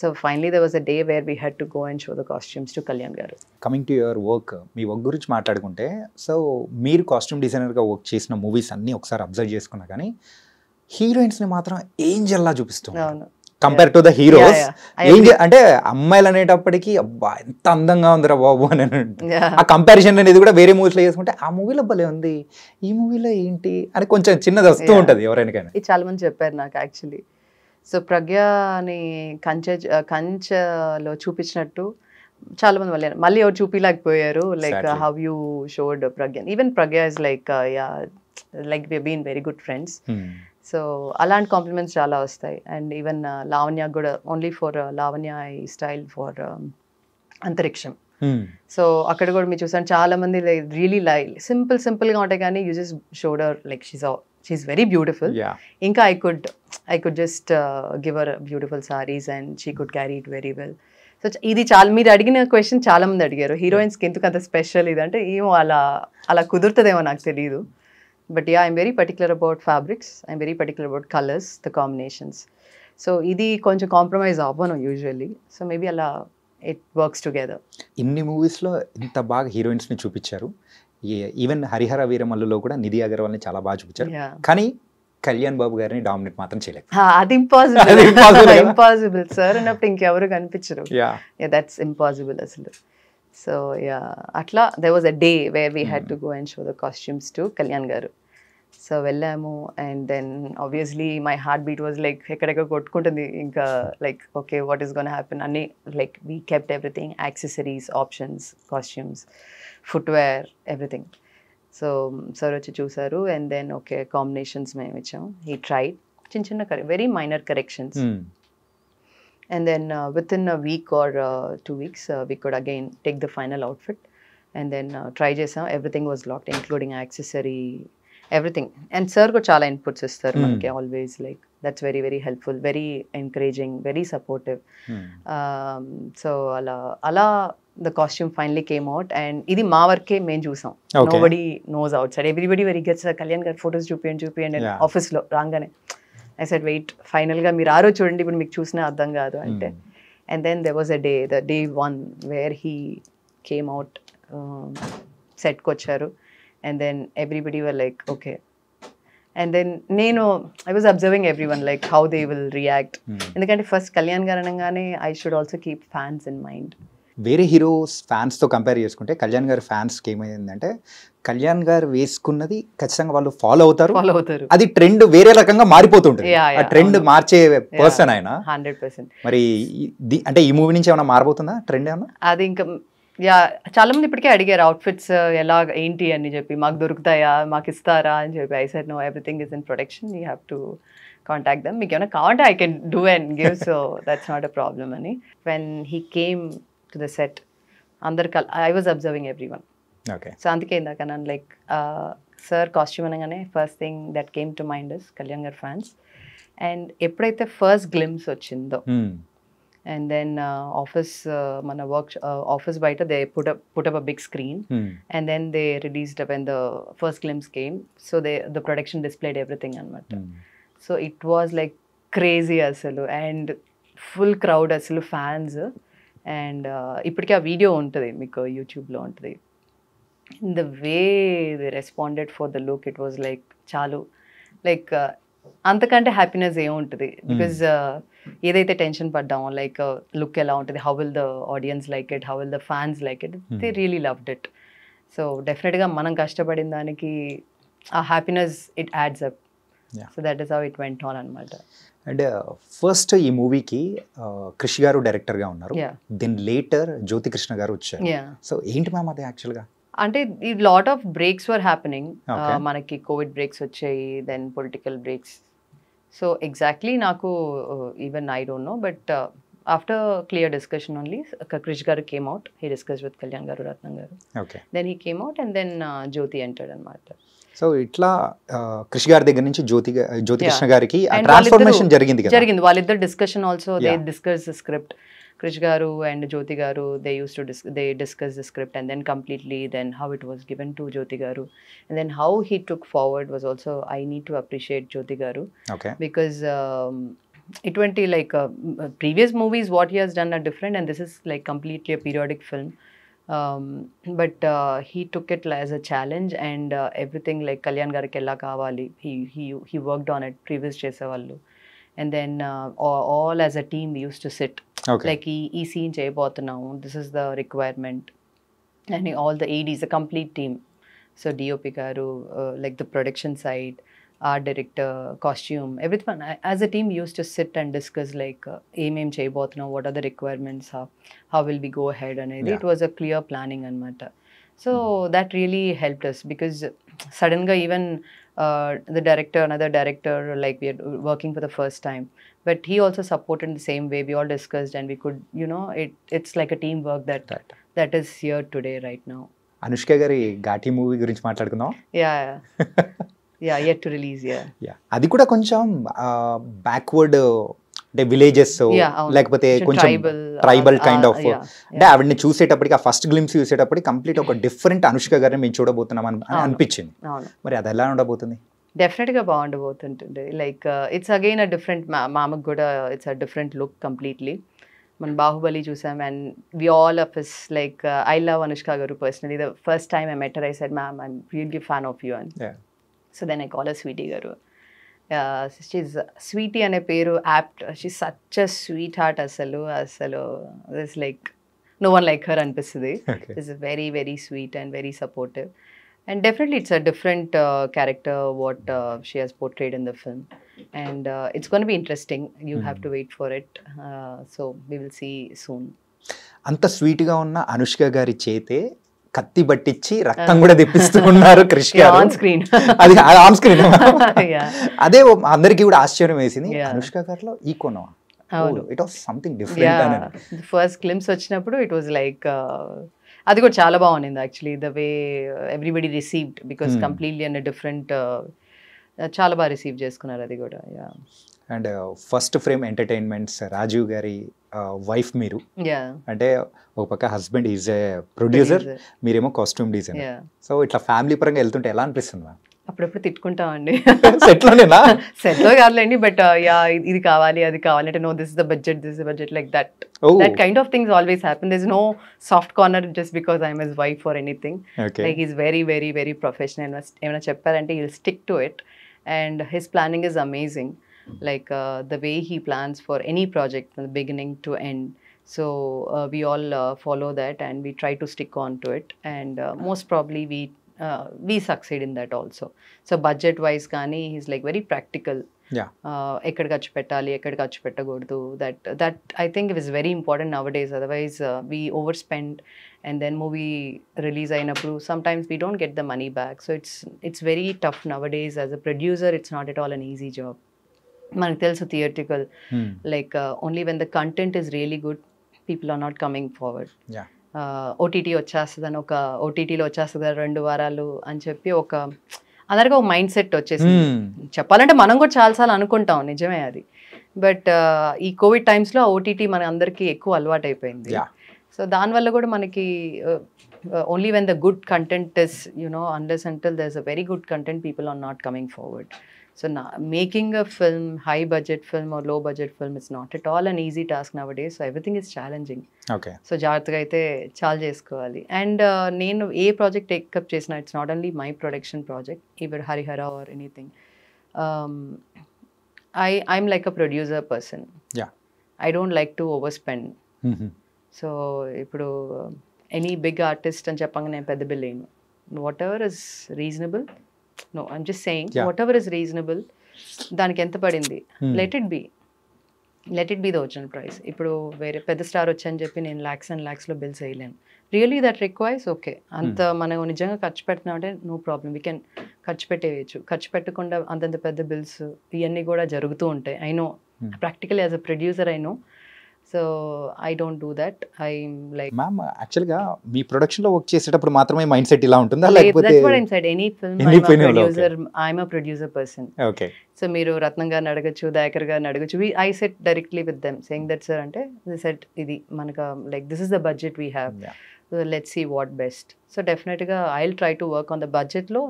Speaker 3: so finally there was a day where we had to go and show the costumes to Kalyan garu.
Speaker 2: Coming to your work, me work గురించి మాట్లాడుకుంటే, so మీరు costume డిజైనర్గా work చేసిన movies అన్నీ ఒకసారి observe చేసుకున్నా కానీ హీరోయిన్స్ని మాత్రం Angela చూపిస్తుంది. అవును, కంపేర్ టు ద హీరోస్. అంటే అమ్మాయిలు అనేటప్పటికీ అబ్బా ఎంత అందంగా ఉందిరా బాబు అని ఆ కంపారిజన్ అనేది కూడా వేరే మూవీస్లో చేసుకుంటే ఆ మూవీలో భలే ఉంది, ఈ మూవీలో ఏంటి అని కొంచెం చిన్నది వస్తూ ఉంటుంది ఎవరైనా.
Speaker 3: ఇది చాలా మంది చెప్పారు నాకు యాక్చువల్లీ. సో ప్రజ్ఞని కంచెలో చూపించినట్టు చాలా మంది మళ్ళీ ఎవరు చూపించలేకపోయారు, like how you showed Pragya. Even Pragya is like like we been very good friends. So అలాంటి కాంప్లిమెంట్స్ చాలా వస్తాయి. అండ్ ఈవెన్ లావణ్య కూడా, only for Lavanya I style for Antariksham. So అక్కడ కూడా మీరు చూసాను చాలా మంది రియలీ సింపుల్గా ఉంటాయి కానీ you just showed her like she's very beautiful. ఇంకా I could just give her beautiful saris and she could carry it very well. So ఇది చాలా మీరు అడిగిన క్వశ్చన్ చాలా మంది అడిగారు, హీరోయిన్స్కి ఎందుకు అంత స్పెషల్ ఇదంటే ఏమో అలా కుదురుతుందేమో నాకు తెలియదు. But yeah, I'm very particular about fabrics. I'm very particular about colors, the combinations. So ఇది కొంచెం కాంప్రమైజ్ అవ్వను యూజువల్లీ. సో మేబీ అలా ఇట్ వర్క్స్ టుగెదర్.
Speaker 2: ఇన్ని మూవీస్లో ఇంత బాగా హీరోయిన్స్ని చూపించారు. ఈవెన్ హరిహర వీరమల్లులో కూడా నిధి అగర్వాల్ని చాలా బాగా చూపించారు, కానీ కళ్యాణ్ బాబు గారిని డామినేట్ మాత్రం చేయలేదు.
Speaker 3: అది ఇంపాసిబుల్ సార్ అన్నప్పుడు ఇంకెవరు కనిపించరు. దట్స్ ఇంపాసిబుల్ అసలు. So yeah, atla there was a day where we had to go and show the costumes to Kalyan garu. So vellamu, and then obviously my heartbeat was like ekkadeka kottukuntundi inka, like okay what is going to happen ani, like we kept everything, accessories, options, costumes, footwear, everything. So sir vachi chusaru, and then okay combinations మేము ఇచ్చాం. He tried చిన్న very minor corrections. And then within a week or 2 weeks, we could again take the final outfit and then try chesam. Everything was locked, including accessory, everything. And sir ko chala inputs istaru manaki always, like that's very very helpful, very encouraging, very supportive. So ala the costume finally came out, and idi ma worke men chusam. Nobody knows outside. Everybody very gets Kalyan gar photos చూపియండి office lo rangane. I said wait, final ga meer aro chudandi ippudu meeku chusina addam kaadu ante. And then there was a day, the day one, where he came out, set ko vacharu, and then everybody were like okay. And then I was observing everyone, like how they will react. Endukante first Kalyan garu anagane I should also keep fans in mind.
Speaker 2: వేరే heroes ఫ్యాన్స్తో compare చేసుకుంటే కళ్యాణ్ గారి ఫ్యాన్స్కి ఏమైందంటే కళ్యాణ్ గారు వేసుకున్నది ఖచ్చితంగా వాళ్ళు follow అవుతారు, అది ట్రెండ్ వేరే రకంగా మారిపోతుంటుంది. ఆ ట్రెండ్ మార్చే పర్సన్ ఆయన
Speaker 3: 100%.
Speaker 2: మరి అంటే ఈ మూవీ నుంచి ఏమైనా మారబోతుందా ట్రెండ్ ఏమన్నా?
Speaker 3: అది ఇంకా చాలా మంది ఇప్పటికే అడిగారు అవుట్ఫిట్స్ ఎలా ఏంటి అని చెప్పి, మాకు దొరుకుతాయా, మాకు ఇస్తారా అని చెప్పి. I said no, everything is in production, you have to contact them. మీకు ఏమైనా కావాలంటే I can do and give, so that's not a problem అని. When he came to the set, అందరు I was observing everyone.
Speaker 2: Okay.
Speaker 3: So అందుకే ఇందాక నన్ను like sir costume అనగానే first thing that came to mind is Kalyan garu fans. And ఎప్పుడైతే first glimpse వచ్చిందో, and then office mana work office baita they put up a big screen, and then they released when the first glimpse came, so the production displayed everything anamata. So it was like crazy asalu, and full crowd asalu fans, and ippudiki aa video untadi meeku YouTube lo untadi. In the way they responded for the look, it was like chalu like అంతకంటే happiness ఏముంటుంది, because ఏదైతే tension పడ్డామో like look ఎలా ఉంటుంది, how will the audience like it, how will the fans like it, they really loved it. So డెఫినెట్గా మనం కష్టపడిన దానికి ఆ happiness it adds up. So that is how it went on అనమాట.
Speaker 2: And first ఈ మూవీకి కృషి గారు డైరెక్టర్గా ఉన్నారు, దెన్ లేటర్ జ్యోతి కృష్ణ గారు వచ్చారు. సో ఏంటి మ్యామ్ అది యాక్చువల్గా?
Speaker 3: అంటే ఈ lot of breaks were happening, మనకి కోవిడ్ బ్రేక్స్ వచ్చాయి, then political breaks. So exactly నాకు even I don't know, but after clear discussion only Krish garu came out, he discuss with Kalyan garu, Ratnam garu, then he came out, and then Jyothi entered అనమాట.
Speaker 2: So ఇట్లా కృషి గారి దగ్గర నుంచి జ్యోతి కృష్ణ గారికి transformation జరిగింది.
Speaker 3: వాళ్ళిద్దరు discussion also, they discuss the script. Krish garu and Jyoti garu, they used to discuss the script, and then completely then how it was given to Jyoti garu, and then how he took forward was also, I need to appreciate Jyoti garu.
Speaker 2: Okay.
Speaker 3: Because it went like previous movies what he has done are different, and this is like completely a periodic film. But he took it as a challenge, and everything like Kalyan gariki ella kavali, he worked on it, previous chesavallu, and then all as a team we used to sit.
Speaker 2: Okay.
Speaker 3: Like ee scene cheyabothunnamu, this is the requirement, and all the ADs, the complete team. So DOP garu, like the production side, art director, costume, everyone as a team we used to sit and discuss like em cheyabothunnamu, what are the requirements, how will we go ahead anedi. It was a clear planning anamata. So that really helped us, because sudden ga even another director, like we are working for the first time, but he also supported in the same way. We all discussed, and we could, it's like a teamwork that is here today right now.
Speaker 2: Anushka gari Ghati movie gurinchi maatladukundaam.
Speaker 3: Yeah, yet to release.
Speaker 2: Yeah, adi kuda koncham backward అంటే villages లేకపోతే కొంచెం tribal kind of, అంటే ఆవిడని చూసేటప్పటికి ఆ first glimpse చూసేటప్పటికి complete ఒక different Anushka గారిని మేము చూడబోతున్నాం అని అనిపించింది. మరి అది ఎలా ఉండబోతుంది?
Speaker 3: డెఫినెట్గా బాగుండబోతుంటుంది. Like it's again a different, మామకు కూడా it's a different look completely. మనం బాహుబలి చూసాం, and we all of us like I love Anushka garu personally. The first time I met her, I said, ma'am, I'm really fan of you. And so then I call her Sweetie garu. She's Sweetie ane peru apt. She's such a sweetheart asalu. There's like no one like her anpistadi. She's very very sweet and very supportive, and definitely it's a different character what she has portrayed in the film, and it's going to be interesting. You have to wait for it, so we will see soon.
Speaker 2: అంత sweet గా ఉన్న అనుష్క గారి చేతే కత్తి పట్టించి రక్తం కూడా తెప్పిస్తూ ఉన్నారు కృష్ గారు
Speaker 3: ఆన్ స్క్రీన్.
Speaker 2: అది ఆన్ స్క్రీన్. అదే అందరికీ కూడా ఆశ్చర్యం వేసింది, అనుష్క గారిలో ఈ కోణం, it was something different.
Speaker 3: First glimpse వచ్చినప్పుడు ఇట్ వాస్ లైక్ అది కూడా చాలా బాగుంది actually, the way everybody received, because completely un different, చాలా బాగా రిసీవ్ చేసుకున్నారు అది కూడా.
Speaker 2: And First Frame Entertainments Rajeev గారి వైఫ్ మీరు, అంటే ఒక పక్క హస్బెండ్ ఈజ్ ఏ ప్రొడ్యూసర్, మీరేమో కాస్ట్యూమ్ డిజైనర్. సో ఇట్లా ఫ్యామిలీ పరంగా వెళ్తుంటే ఎలా అనిపిస్తుంది?
Speaker 3: అప్పుడప్పుడు తిట్టుకుంటామండి,
Speaker 2: సెట్లోనేనా?
Speaker 3: సెట్లో కాదులేండి, బట్ ఇది కావాలి అది కావాలి అంటే, no this is the budget like that kind of things always happen. This no soft corner just because I'm his wife or anything. Like is very very very professional. ఏమైనా చెప్పారంటే he will stick to it, and his planning is amazing. Like the way he plans for any project from the beginning to end. So we all follow that and we try to stick on to it, and most probably we succeed in that also. So budget wise కానీ he's like very practical.
Speaker 2: Yeah.
Speaker 3: ఎక్కడ ఖర్చు పెట్టాలి, ఎక్కడ ఖర్చు పెట్టకూడదు, that I think is very important nowadays. Otherwise we overspend and then movie release అయినప్పుడు sometimes we don't get the money back. So it's very tough nowadays. As a producer, it's not at all an easy job. మనకు తెలుసు theatrical, like only when the content is really good people are not coming forward. OTT వచ్చేస్తుందని, ఒక ఓటీటీలో వచ్చేస్తుంది 2 వారాలు అని చెప్పి అందరికీ ఒక మైండ్ సెట్ వచ్చేసింది. చెప్పాలంటే మనం కూడా చాలాసార్లు అనుకుంటాం, నిజమే అది. బట్ ఈ కోవిడ్ టైమ్స్లో ఓటీటీ మన అందరికీ ఎక్కువ అలవాటు అయిపోయింది. సో దానివల్ల కూడా మనకి only when the good content is unless until there's a very good content, people are not coming forward. So making a film, high budget film or low budget film, is not at all an easy task nowadays. So everything is challenging.
Speaker 2: Okay.
Speaker 3: So జాగ్రత్తగా అయితే చాలా చేసుకోవాలి. And నేను ఏ project take up చేసినా, it's not only my production project, even Harihara or anything, I'm like a producer person. I don't like to over spend. So ఇప్పుడు any big artist అని చెప్పంగా నేను పెద్ద బిల్ వేయను. What ever is reasonable, no, I'm just saying, whatever is reasonable, దానికి ఎంత పడింది, let it be the original price. ఇప్పుడు వేరే పెద్ద స్టార్ వచ్చని చెప్పి నేను lakhs and lakhs లో బిల్స్ వేయలేను. రియలీ దట్ రిక్వైర్స్, ఓకే, అంత మనం నిజంగా ఖర్చు పెడుతున్నాం అంటే నో ప్రాబ్లం, వీ కెన్ ఖర్చు పెట్టేయచ్చు. ఖర్చు పెట్టకుండా అంతంత పెద్ద బిల్స్ ఇవన్నీ కూడా జరుగుతూ ఉంటాయి. I know, practically as a producer I know. So I don't do that. I'm like,
Speaker 2: ma'am యాక్చువల్గా మీ ప్రొడక్షన్లో వర్క్ చేసేటప్పుడు మాత్రమే మైండ్ సెట్ ఇలా ఉంటుందా, లేకపోతే
Speaker 3: that's what I'm said, any film I'm a producer person.
Speaker 2: Okay.
Speaker 3: So మీరు రత్నం గారిని అడగచ్చు, దయాకర్ గారిని అడగచ్చు. I sit directly with them saying that, sir, అంటే they said ఇది మనకు like this is the budget we have. So let's see what best. So definitely I'll try to work on the budget లో.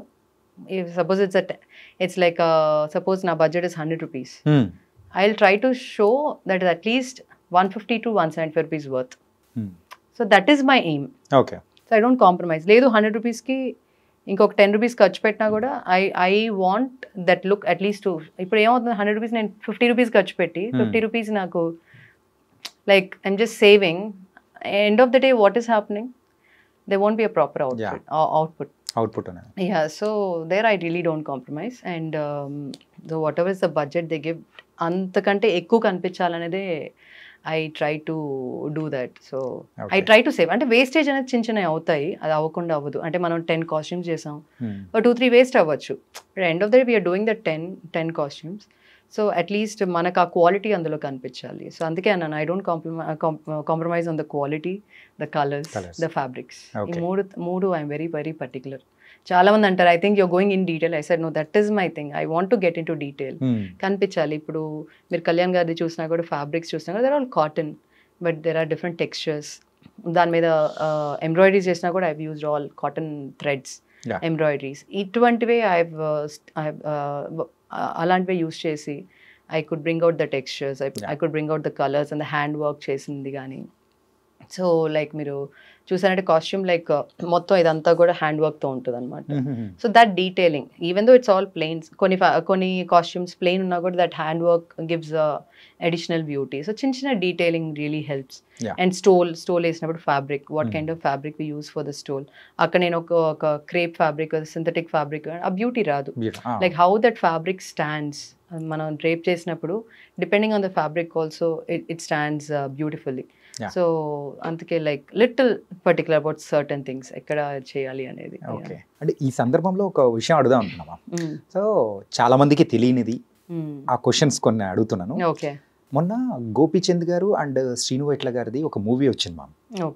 Speaker 3: If suppose it's like suppose నా budget is 100 rupees, I'll try to show that at least 150 to 175 rupees worth. So that is my aim.
Speaker 2: Okay.
Speaker 3: So I don't compromise. లేదు 100 rupees కి ఇంకొక 10 rupees ఖర్చు పెట్టినా కూడా I want that look at least. ఇప్పుడు ఏమవుతుంది, 100 rupees నేను 50 rupees ఖర్చు పెట్టి 50 rupees నాకు like I'm just saving. End of the day what is happening, they won't be a proper output. Yeah, so there I really don't compromise. And so whatever is the budget they give, అంతకంటే ఎక్కువ కనిపించాలనేదే I try to do that. So I try to save. అంటే wastage అనేది చిన్న చిన్నవి అవుతాయి, అది అవ్వకుండా అవ్వదు. అంటే మనం 10 కాస్ట్యూమ్స్ చేసాం, 2-3 వేస్ట్ అవ్వచ్చు. End of the day we're doing the 10 costumes. So at least మనకు ఆ క్వాలిటీ అందులో కనిపించాలి. సో అందుకే అన్నాను, I don't compromise on the quality, the colours, the fabrics. ఈ మూడు ఐఎమ్ వెరీ వెరీ పర్టికులర్. చాలా మంది అంటారు, I think you're going in detail. I said no, that is my thing. I want to get into detail. కనిపించాలి. ఇప్పుడు మీరు కళ్యాణ్ గారిది చూసినా కూడా, ఫ్యాబ్రిక్స్ చూసినా కూడా, they're all cotton, but there are different textures. దాని మీద ఎంబ్రాయిడరీస్ చేసినా కూడా I've used all cotton threads embroideries. ఇటువంటివే అలాంటివే యూజ్ చేసి I could bring out the textures, I could bring out the colours and the hand work చేసింది. కానీ so like మీరు చూసారంటే కాస్ట్యూమ్ లైక్ మొత్తం ఇదంతా కూడా హ్యాండ్ వర్క్తో ఉంటుంది అనమాట. So that detailing, even though it's all plains, కొన్ని కాస్ట్యూమ్స్ ప్లెయిన్ ఉన్నా కూడా that hand work gives additional beauty. So చిన్న చిన్న detailing really helps. And stole వేసినప్పుడు fabric, what kind of fabric we use for the stole. అక్కడ నేను ఒక crepe fabric, synthetic fabric, ఆ బ్యూటీ రాదు. Like how that fabric stands, మనం drape చేసినప్పుడు depending on the fabric also it stands beautifully. So అందుకే like little particular about certain things ఎక్కడ చేయాలి అనేది.
Speaker 2: ఓకే, అంటే ఈ సందర్భంలో ఒక విషయం అడుగుదాం అనుకున్నామా. సో చాలా మందికి తెలియనిది, ఆ క్వశ్చన్స్ కొన్ని అడుగుతున్నాను.
Speaker 3: ఓకే,
Speaker 2: మొన్న గోపీచంద్ గారు అండ్ శ్రీను వైట్ల గారిది ఒక మూవీ వచ్చింది మ్యామ్.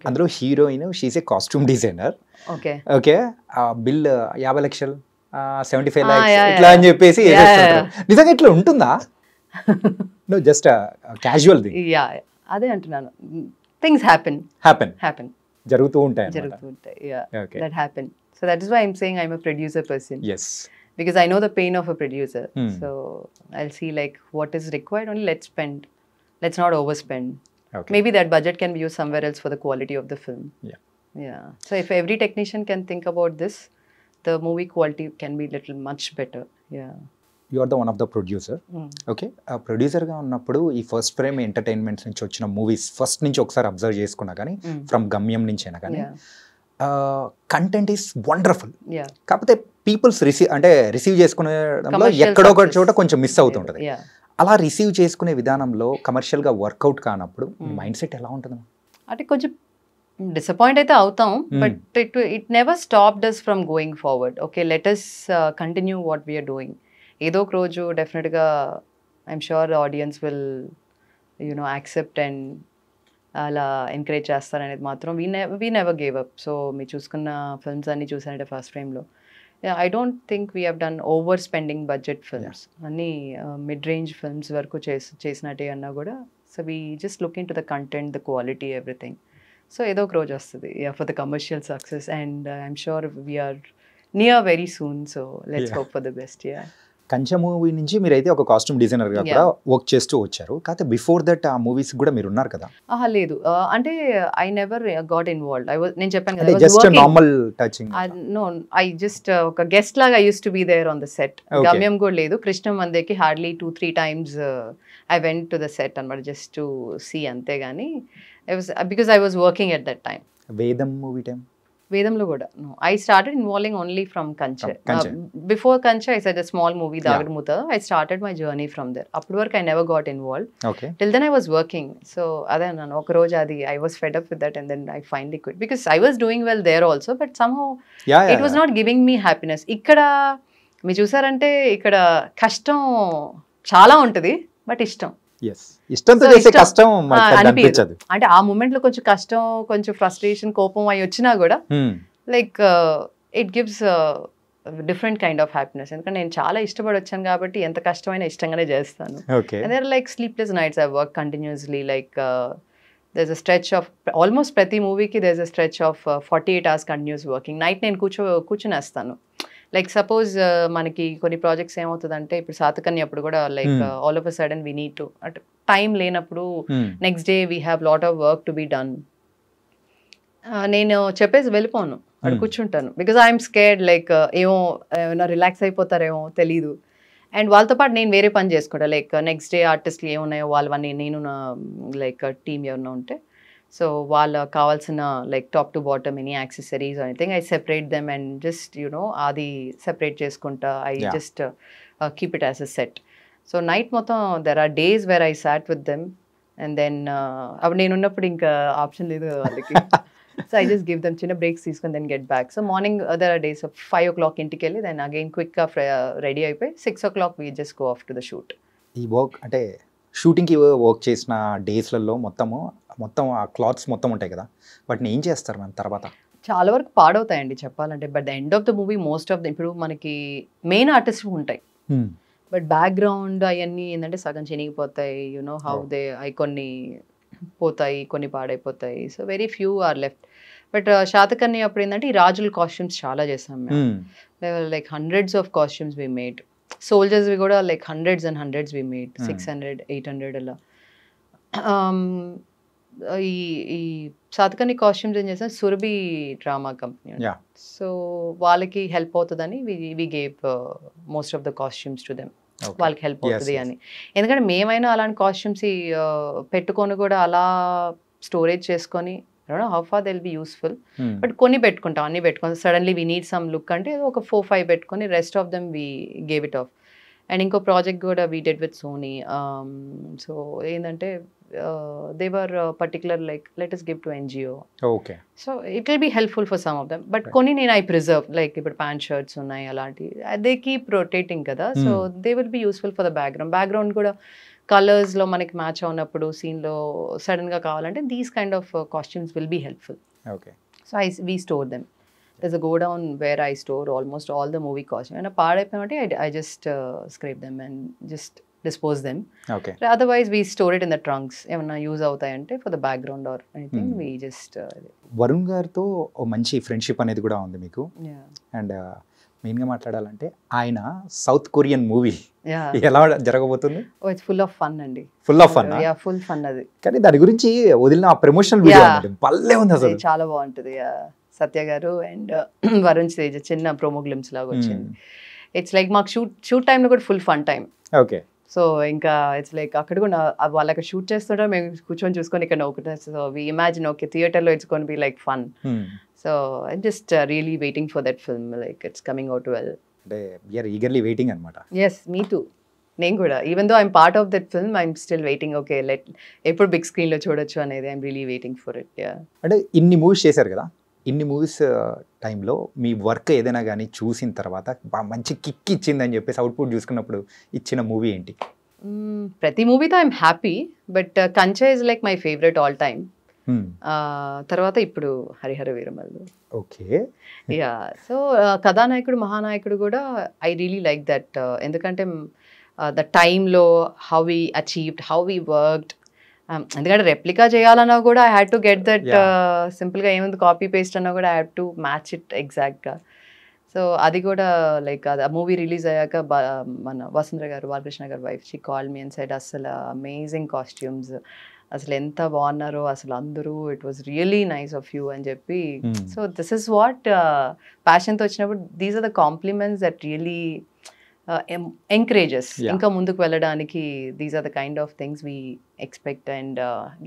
Speaker 2: అందులో heroine, she's a costume designer.
Speaker 3: Okay
Speaker 2: okay, bill 50 లక్షలు, 75 lakhs ఇట్లా అని చెప్పేసి నిజంగా ఇట్లా ఉంటుందా? No, just casual thing.
Speaker 3: అదే అంటున్నాను, థింగ్స్ హ్యాపెన్
Speaker 2: జరుగుతూ ఉంటాయి.
Speaker 3: That happen. So that is why I'm saying I'm a producer person.
Speaker 2: Yes.
Speaker 3: Because I know the pain of a producer. So I'll see like what is required, only let's spend. Let's not overspend.
Speaker 2: Okay.
Speaker 3: Maybe that budget can be used somewhere else for the quality of the film. Yeah. So if every technician can think about this, the movie quality can be much better. Yeah.
Speaker 2: You are the one of the producer. Okay, ప్రొడ్యూసర్గా ఉన్నప్పుడు ఈ first Frame entertainments నుంచి వచ్చిన movies first నుంచి ఒకసారి observe చేసుకున్నా కానీ from గమ్యం నుంచి అయినా కానీ కంటెంట్ ఈస్ వండర్ఫుల్. కాకపోతే పీపుల్స్ రిసీవ్ చేసుకునేలో ఎక్కడో ఒక చోట కొంచెం మిస్ అవుతుంటుంది. అలా రిసీవ్ చేసుకునే విధానంలో కమర్షియల్గా వర్కౌట్ కానప్పుడు మైండ్ సెట్ ఎలా ఉంటుంది?
Speaker 3: అంటే కొంచెం డిసప్పాయింట్ అయితే అవుతాం, but it never stopped us from going forward. Okay, let us continue what we're doing. ఏదో ఒక రోజు డెఫినెట్గా I'm sure audience will accept and అలా ఎంకరేజ్ చేస్తారనేది మాత్రం we never gave up. So మీరు చూసుకున్న ఫిల్మ్స్ అన్నీ చూసానంటే ఫస్ట్ ఫ్రేమ్లో I don't think we have done over spending budget films. అన్నీ మిడ్ రేంజ్ ఫిల్మ్స్ వరకు చేసినట్టే అన్నా కూడా. So we just look into the content, the quality, everything. So ఏదో ఒక రోజు వస్తుంది for the commercial success, and I'm sure we're near very soon. So let's hope for the best.
Speaker 2: Kanche movie నుంచి మీరైతే ఒక కాస్ట్యూమ్ డిజైనర్గా కూడా work చేస్తూ వచ్చారు. కాకపోతే బిఫోర్ దట్ ఆ మూవీస్ కూడా మీరు ఉన్నారు కదా?
Speaker 3: లేదు, అంటే ఐ నెవర్ గాట్ ఇన్వాల్వ్డ్. నేను చెప్పాను
Speaker 2: కదా, just normal touching.
Speaker 3: No, I just ఒక గెస్ట్ లాగా I use to be there on the set. Gamyam కూడా లేదు. కృష్ణ మందేకి hardly 2-3 times I went to the set అనమాట, జస్ట్ టు సీ, అంతేగాని because I was working at that time.
Speaker 2: Vedam movie time?
Speaker 3: వేదంలో కూడా I started involving only from Kanche. Before Kanche I said a small movie Dagadamootha. I started my journey from there. అప్పటి వరకు I never got involve. Till then I was working. So అదే అన్నాను, ఒక రోజు అది I was fed up with that and then I finally quit because I was doing well there also, but somehow it was not giving me happiness. ఇక్కడ మీరు చూసారంటే ఇక్కడ కష్టం చాలా ఉంటుంది, బట్ ఇష్టం
Speaker 2: అనిపించదు.
Speaker 3: అంటే ఆ మూమెంట్ లో కొంచెం కష్టం, కొంచెం ఫ్రస్ట్రేషన్, కోపం అవి వచ్చినా కూడా like it gives different kind of happiness. ఎందుకంటే నేను చాలా ఇష్టపడి వచ్చాను కాబట్టి ఎంత కష్టమైనా ఇష్టంగానే చేస్తాను. And like sleepless nights I work continuously. Like there's a stretch of almost ప్రతి మూవీకి there's a stretch of 48 hours continuous working. Night నేను కూర్చునేస్తాను. లైక్ సపోజ్ మనకి కొన్ని ప్రాజెక్ట్స్ ఏమవుతుందంటే, ఇప్పుడు సాతకన్య అప్పుడు కూడా like all of a sudden we need to, అంటే టైం లేనప్పుడు next day we have lot of work to be done. నేను చెప్పేసి వెళ్ళిపోను, అక్కడ కూర్చుంటాను. బికాజ్ ఐఎమ్ స్కేర్డ్, లైక్ ఏమైనా రిలాక్స్ అయిపోతారేమో తెలీదు. అండ్ వాళ్ళతో పాటు నేను వేరే పని చేసుకుంటాను. లైక్ నెక్స్ట్ డే ఆర్టిస్ట్లు ఏమున్నాయో వాళ్ళవన్నీ, నేను నా లైక్ టీమ్ ఎవరైనా ఉంటే, సో వాళ్ళకి కావాల్సిన like top to bottom any accessories anything I separate them and just అది సెపరేట్ చేసుకుంటా. I just keep it as a set. So night మొత్తం there are days where I sat with them and then అప్పుడు నేను ఉన్నప్పుడు ఇంకా option లేదు వాళ్ళకి. So I just give them చిన్న బ్రేక్స్ తీసుకొని then get back. So morning there are days 5 o'clock ఇంటికి వెళ్ళి దెన్ అగైన్ క్విక్గా రెడీ అయిపోయి 6 o'clock we just go off to the shoot.
Speaker 2: ఈ వర్క్ అంటే షూటింగ్కి వర్క్ చేసిన డేస్లలో మొత్తం ఆ క్లాత్స్ మొత్తం ఉంటాయి కదా, వాటిని ఏం చేస్తారు మన తర్వాత?
Speaker 3: చాలా వరకు పాడవుతాయండి చెప్పాలంటే. But the end of the movie most of the, ఇప్పుడు మనకి మెయిన్ ఆర్టిస్ట్ ఉంటాయి, బట్ బ్యాక్గ్రౌండ్ అవన్నీ ఏంటంటే సగం చినిగిపోతాయి. హౌ దే కొన్ని పోతాయి, కొన్ని పాడైపోతాయి. So very few are left. But Satakarni అప్పుడు ఏంటంటే ఈ రాజుల కాస్ట్యూమ్స్ చాలా చేసాం మేము. Like hundreds of costumes we made. సోల్జర్స్వి కూడా like hundreds and hundreds we made. 600, 800 అలా. ఈ శాతకర్ణి కాస్ట్యూమ్స్ ఏం చేసాం, సురభి డ్రామా కంపెనీ, సో వాళ్ళకి హెల్ప్ అవుతుందని we gave most of the costumes to them. వాళ్ళకి హెల్ప్ అవుతుంది అని. ఎందుకంటే మేమైనా అలాంటి కాస్ట్యూమ్స్ పెట్టుకొని కూడా అలా స్టోరేజ్ చేసుకొని how far they will be useful. But కొన్ని పెట్టుకుంటాం, అన్ని పెట్టుకొని suddenly we need some look అంటే ఒక 4-5 పెట్టుకొని rest of them we gave it off. And ఇంకో ప్రాజెక్ట్ కూడా we did with Sony. So ఏంటంటే they were particular like let us give to NGO.
Speaker 2: Okay.
Speaker 3: So it will be helpful for some of them. But koni nenu I preserve, like ఇప్పుడు pant shirts ఉన్నాయి అలాంటి, they keep rotating కదా. So they will be useful for the background కూడా colours లో మనకి match అవునప్పుడు scene లో sudden గా కావాలంటే these kind of costumes will be helpful.
Speaker 2: Okay.
Speaker 3: So we store them. There's a godown where I store almost all the movie costumes. And పాడైపోయినట్టే I just scrape them and just dispose them.
Speaker 2: Okay.
Speaker 3: Otherwise we store it in the trunks. ఏమన్నా use అవుతాయంటే for the background or anything we just
Speaker 2: Varun గారితో ఓ మంచి friendship అనేది కూడా ఉంది మీకు. And మెయిన్గా మాట్లాడాలంటే ఆయన సౌత్ కొరియన్ మూవీ ఎలా జరగబోతుంది?
Speaker 3: ఇట్స్ ఫుల్ ఆఫ్ ఫన్ అండి.
Speaker 2: Full of fun?
Speaker 3: Yeah, full fun అది.
Speaker 2: కానీ దాని గురించి వదిలిన ఆ ప్రమోషనల్ వీడియో భలే ఉంది అసలు.
Speaker 3: చాలా బాగుంటుంది. సత్య గారు అండ్ వరుణ్ తేజ్ చిన్న ప్రోమో గ్లిమ్స్ లాగా వచ్చింది. ఇట్స్ లైక్ మాకు షూట్ టైంలో కూడా full fun time.
Speaker 2: Okay.
Speaker 3: So ఇంకా ఇట్స్ లైక్ అక్కడ కూడా వాళ్ళు అక్కడ షూట్ చేస్తుంటారు, మేము కూర్చొని చూసుకొని ఇక్కడ నవ్వుకుంటాం. సో వి ఇమాజిన్ ఓకే థియేటర్లో it's gonna be like fun. So I'm just really waiting for that film, like it's coming out well.
Speaker 2: అంటే యూఆర్ ఈగర్లీ వెయిటింగ్ అనమాట.
Speaker 3: Yes, me too. నేను కూడా even though I'm part of that film, I'm still waiting. Okay ఎప్పుడు big స్క్రీన్లో చూడొచ్చు అనేది I'm really waiting for it.
Speaker 2: అంటే ఇన్ని మూవీస్ చేశారు కదా, ఇన్ని మూవీస్ టైంలో మీ వర్క్ ఏదైనా కానీ చూసిన తర్వాత మంచి కిక్ ఇచ్చిందని చెప్పేసి అవుట్పుట్ చూసుకున్నప్పుడు ఇచ్చిన మూవీ ఏంటి?
Speaker 3: ప్రతి మూవీతో ఐఎమ్ హ్యాపీ, బట్ కంచె is like my favourite all time. తర్వాత ఇప్పుడు Harihara Veeramallu.
Speaker 2: Okay.
Speaker 3: Yeah, so కథానాయకుడు మహానాయకుడు కూడా ఐ రియలీ లైక్ దట్. ఎందుకంటే ద టైంలో how we achieved, how we worked. ఎందుకంటే రెప్లికా చేయాలన్నా కూడా I had to get that. సింపుల్గా ఏముంది కాపీ పేస్ట్ అన్నా కూడా I had to match it ఎగ్జాక్ట్గా. సో అది కూడా లైక్ అది ఆ మూవీ రిలీజ్ అయ్యాక మన వసుంధర గారు, బాలకృష్ణ గారు wife, she call me and said అసలు అమేజింగ్ కాస్ట్యూమ్స్, అసలు ఎంత బాగున్నారో అసలు అందరూ, it was really nice of you అని చెప్పి. సో దిస్ ఇస్ వాట్ ప్యాషన్తో వచ్చినప్పుడు these are the compliments that really encourages ఇంకా ముందుకు వెళ్ళడానికి. These are the kind of things we expect and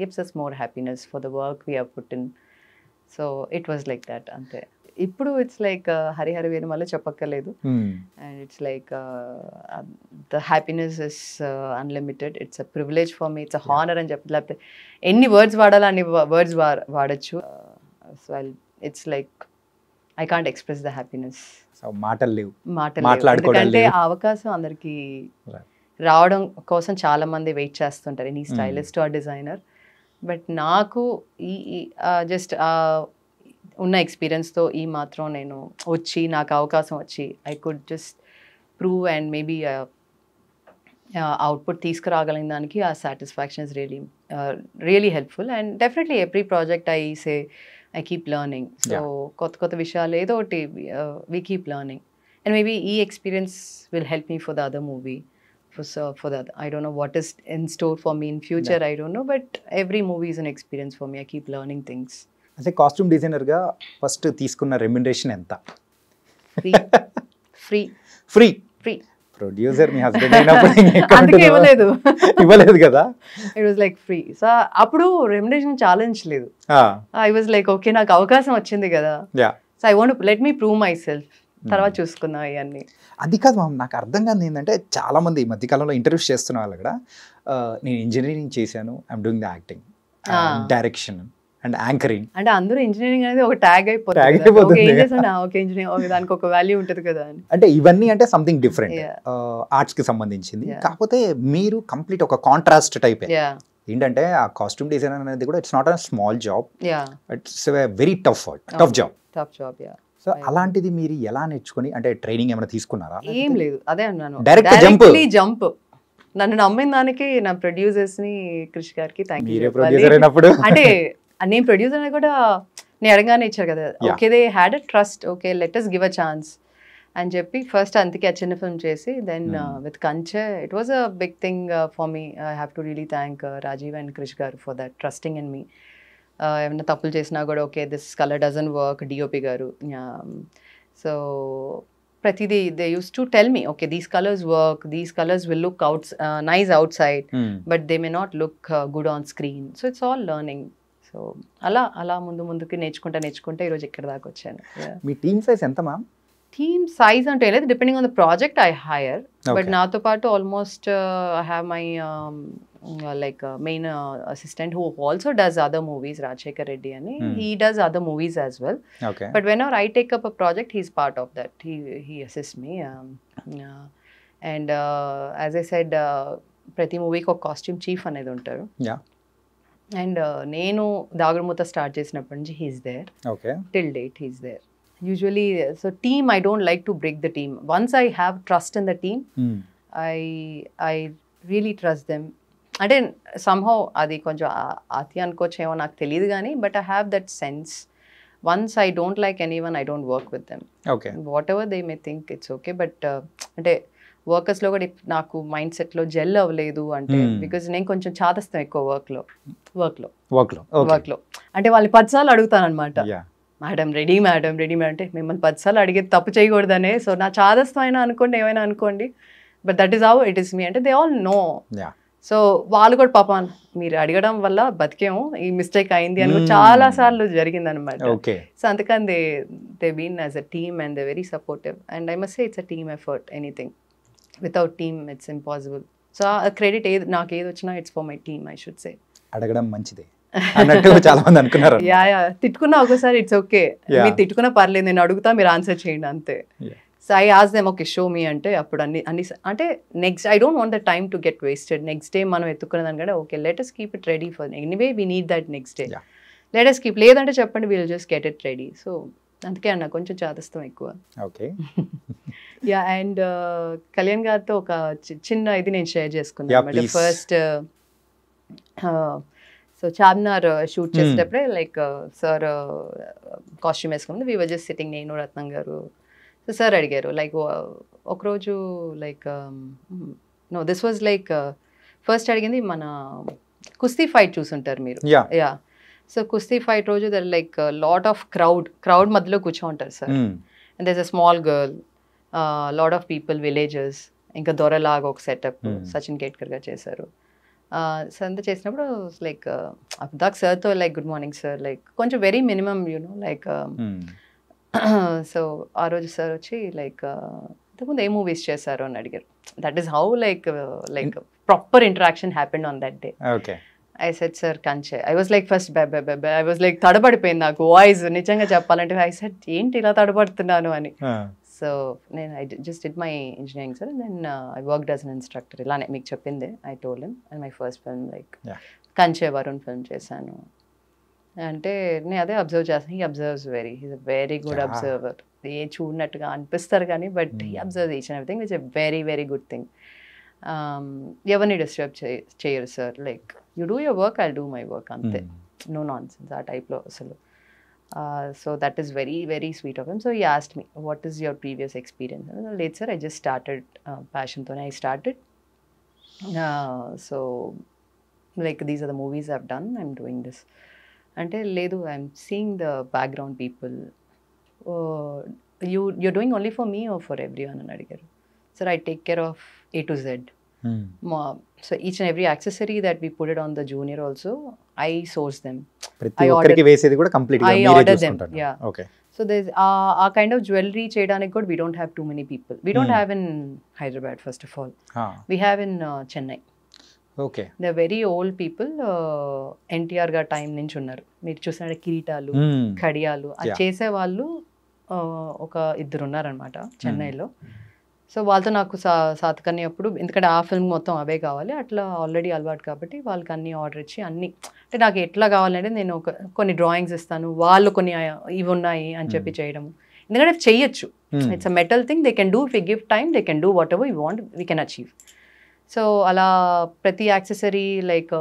Speaker 3: gives us more happiness for the work we have put in. So it was like that అంతే. ఇప్పుడు it's like Harihara Veeramallu చెప్పక్కర్లేదు. And it's like the happiness is unlimited. It's a privilege for me, it's a honour అని చెప్పి, లేకపోతే ఎన్ని words వాడాలో అన్ని words వాడచ్చు. So it's like I can't express the happiness.
Speaker 2: మాటలు లేవు,
Speaker 3: ఎందుకంటే ఆ అవకాశం అందరికి రావడం కోసం చాలా మంది వెయిట్ చేస్తుంటారు, any stylist or designer. But నాకు ఈ జస్ట్ ఉన్న ఎక్స్పీరియన్స్తో ఈ మాత్రం నేను వచ్చి, నాకు అవకాశం వచ్చి I could just prove and maybe output తీసుకురాగలిగిన దానికి ఆ satisfaction is really helpful. And definitely every project I keep learning. So kotta vishayalu edo oti we keep learning, and maybe experience will help me for the other movie, for that. I don't know what is in store for me in future. I don't know, but every movie is an experience for me. I keep learning things.
Speaker 2: As a costume designer ga first తీసుకున్న remuneration ఎంత? free producer మీ husband అయినప్పుడు ఇవ్వలేదు కదా?
Speaker 3: It was like free. So అప్పుడు remuneration challenge లేదు. I was like okay నాకు అవకాశం వచ్చింది కదా, so I want let me prove my self, తర్వాత చూసుకుందాం ఇవన్నీ.
Speaker 2: అది కాదు మ్యామ్, నాకు అర్థం కాదు ఏంటంటే చాలా మంది ఈ మధ్యకాలంలో ఇంటర్వ్యూస్ చేస్తున్న వాళ్ళు కూడా నేను ఇంజనీరింగ్ చేశాను, I'm doing the acting, direction and anchoring.
Speaker 3: అంటే అందరూ ఇంజనీరింగ్ అనేది ఒక ట్యాగ్ అయిపోతుంది. ఏం చేస్తున్నా ఓకే ఇంజనీరింగ్, దానికి ఒక వాల్యూ ఉంటుంది కదా అని.
Speaker 2: అంటే ఇవన్నీ అంటే సంథింగ్ డిఫరెంట్, ఆర్ట్స్ కి సంబంధించింది. కాకపోతే మీరు కంప్లీట్ ఒక కాంట్రాస్ట్ టైప్. ఏంటంటే ఆ కాస్ట్యూమ్ డిజైనర్ అనేది కూడా it's not a small job, it's very tough job. So అలాంటిది మీరు ఎలా నేర్చుకుని, అంటే ట్రైనింగ్ ఏమైనా తీసుకున్నారా?
Speaker 3: ఏం లేదు, అదే అన్నాను,
Speaker 2: డైరెక్ట్
Speaker 3: జంప్. నన్ను నమ్మిన దానికి నా ప్రొడ్యూసర్స్ ని, క్రిష్ గారికి థ్యాంక్ యూ. అంటే నేను ప్రొడ్యూసర్ అని కూడా నేను అడగానే ఇచ్చారు కదా, okay they had a trust, okay let us give a chance అని చెప్పి ఫస్ట్ అందుకే ఆ చిన్న ఫిల్మ్ చేసి then with Kanche it was a big thing for me. I have to really thank Rajeev and Krish garu for that trusting in me. ఏమైనా తప్పులు చేసినా కూడా okay this colour doesn't work, DOP garu. So ప్రతిదీ they use to tell me okay these colours work, these colours will look nice outside but they may not look good on screen. So it's all learning. So అలా ముందుకి నేర్చుకుంటే ఈరోజు ఇక్కడ దాకా వచ్చాను.
Speaker 2: మీ team size ఎంత ma'am?
Speaker 3: Team size అంటే లేదు, depending on the project I hire. But నాతో పాటు almost I have my like main assistant who also does other movies, Rajshekar Reddy ani. He does other movies as well.
Speaker 2: Okay.
Speaker 3: But whenever I take up a project, he's part of that. He assists me. And as I said, ప్రతి మూవీకి ఒక costume chief అనేది ఉంటారు. And నేను దాగుడుమూత start చేసినప్పటి నుంచి he's there, till date he's there. Usually, so team, I don't like to break the team. Once I have trust in the team, I really trust them. అంటే somehow అది కొంచెం అతి అనుకోవచ్చేమో నాకు తెలియదు కానీ, but I have that sense. Once I don't like anyone, I don't work with them. What ever they may think it's okay. But అంటే వర్కర్స్లో కూడా నాకు మైండ్ సెట్లో జెల్ అవ్వలేదు అంటే, బికాజ్ నేను కొంచెం చాదస్తాం ఎక్కువ వర్క్లో. అంటే వాళ్ళని 10 సార్లు అడుగుతాను అనమాట, మేడం రెడీ మేడం అంటే మిమ్మల్ని 10 సార్లు అడిగేది తప్పు చేయకూడదనే. సో నా చాదస్తం అయినా అనుకోండి, ఏమైనా అనుకోండి, but that is how it is me అంటే దే ఆల్ నో. సో వాళ్ళు కూడా పాపం మీరు అడగడం వల్ల బతికేము, ఈ మిస్టేక్ అయింది అని చాలా సార్లు జరిగింది అనమాట. సో అందుకని they been as a team and they very supportive and I must say it's a team effort. Anything without team it's impossible. So ఆ క్రెడిట్ నాకు ఏది వచ్చినా it's for my team I should say.
Speaker 2: అడగడం మంచిదే అన్నట్టు చాలా మంది అనుకున్నారు.
Speaker 3: తిట్టుకున్నా ఒకసారి ఇట్స్ ఓకే, మీరు తిట్టుకున్నా పర్లేదు, నేను అడుగుతా మీరు ఆన్సర్ చేయండి అంతే. So I ask them okay show me అంటే అప్పుడు అన్ని అంటే next I don't want the time to get wasted. Next day మనం ఎత్తుకున్న దానికంటే okay let us keep it ready for anyway we need that next day, let us keep. లేదంటే చెప్పండి will just get it ready. So అందుకే అన్న కొంచెం చాదస్తం ఎక్కువ.
Speaker 2: Okay
Speaker 3: yeah and Kalyan గారితో ఒక చిన్న ఇది నేను షేర్ చేసుకున్నాను. ఫస్ట్ సో చార్మినార్ షూట్ చేసేటప్పుడే లైక్ సార్ కాస్ట్యూమ్ వేసుకుంది, వీ వర్ జస్ట్ సిట్టింగ్, నేను రత్నం గారు. సో సార్ అడిగారు లైక్ ఒకరోజు like no this was like first అడిగింది మన కుస్తీ ఫైట్ చూసుంటారు మీరు. యా సో కుస్తీ ఫైట్ రోజు there like lot of crowd మధ్యలో కూర్చోంటారు sir. And there is a small girl, lot of people, villages, ఇంకా దొరలాగా ఒక సెటప్ సచిన్ కేట్కర్ గారు చేశారు. సో అంతా చేసినప్పుడు లైక్ అబ్దాక్ సార్తో like good morning sir, like కొంచెం very minimum you know like. So ఆ రోజు సార్ వచ్చి లైక్ ఇంతకుముందు ఏ మూవీస్ చేశారు అని అడిగారు. That is how like proper interaction happened on that day. I said sir Kanche. I was like first I was like తడబడిపోయింది నాకు వాయిస్ నిజంగా చెప్పాలంటే. ఐ సెడ్ ఏంటి ఇలా తడబడుతున్నాను అని. సో నేను I just did my engineering sir, then I worked as an instructor. ఇలానే మీకు చెప్పింది I told him. And my first film like Kanche Varun film చేశాను అంటే నేను అదే అబ్జర్వ్ చేస్తాను. He observes his a very good observer. ఏ చూడనట్టుగా అనిపిస్తారు కానీ but he observes each and everything which a very very good thing. ఎవరిని డిస్టర్బ్ చేయరు sir. Like you do your work, I do my work అంతే, no nonsense ఆ టైప్లో అసలు. So that is very very sweet of him. So he asked me what is your previous experience. లేదు sir, I just started ప్యాషన్తోనే I started. So like these are the movies I've done, I'm doing this అంటే. లేదు, I'm seeing the background people. you're doing only for me or for everyone అని అడిగారు. Sir I take care of A to Z. So each and every accessory that we put it on the junior also, I source them.
Speaker 2: ప్రతి ఒక్కరికి వేసేది కూడా complete గా మీరే చూసుకుంటారు.
Speaker 3: Yeah. Okay. So there's a kind of jewelry cheyadaniki kuda we don't have too many people. We don't have in Hyderabad first of all. We have in Chennai.
Speaker 2: Okay.
Speaker 3: They're very old people. NTR గా time నుంచి ఉన్నారు. మీరు చూసినట్టు కిరీటాలు, కడియాలు అది చేసే వాళ్ళు ఒక ఇద్దరు ఉన్నారనమాట చెన్నైలో. సో వాళ్ళతో నాకు సాతకర్ణి అప్పుడు, ఎందుకంటే ఆ ఫిల్మ్ మొత్తం అవే కావాలి, అట్లా ఆల్రెడీ అలవాటు కాబట్టి వాళ్ళకి అన్ని ఆర్డర్ ఇచ్చి అన్ని అంటే నాకు ఎట్లా కావాలంటే నేను కొన్ని డ్రాయింగ్స్ ఇస్తాను, వాళ్ళు కొన్ని ఇవి ఉన్నాయి అని చెప్పి చేయడము. ఎందుకంటే చెయ్యొచ్చు, it's a metal thing, they can do if you give time, they can do what ever you want, we can achieve. So అలా ప్రతి యాక్సెసరీ లైక్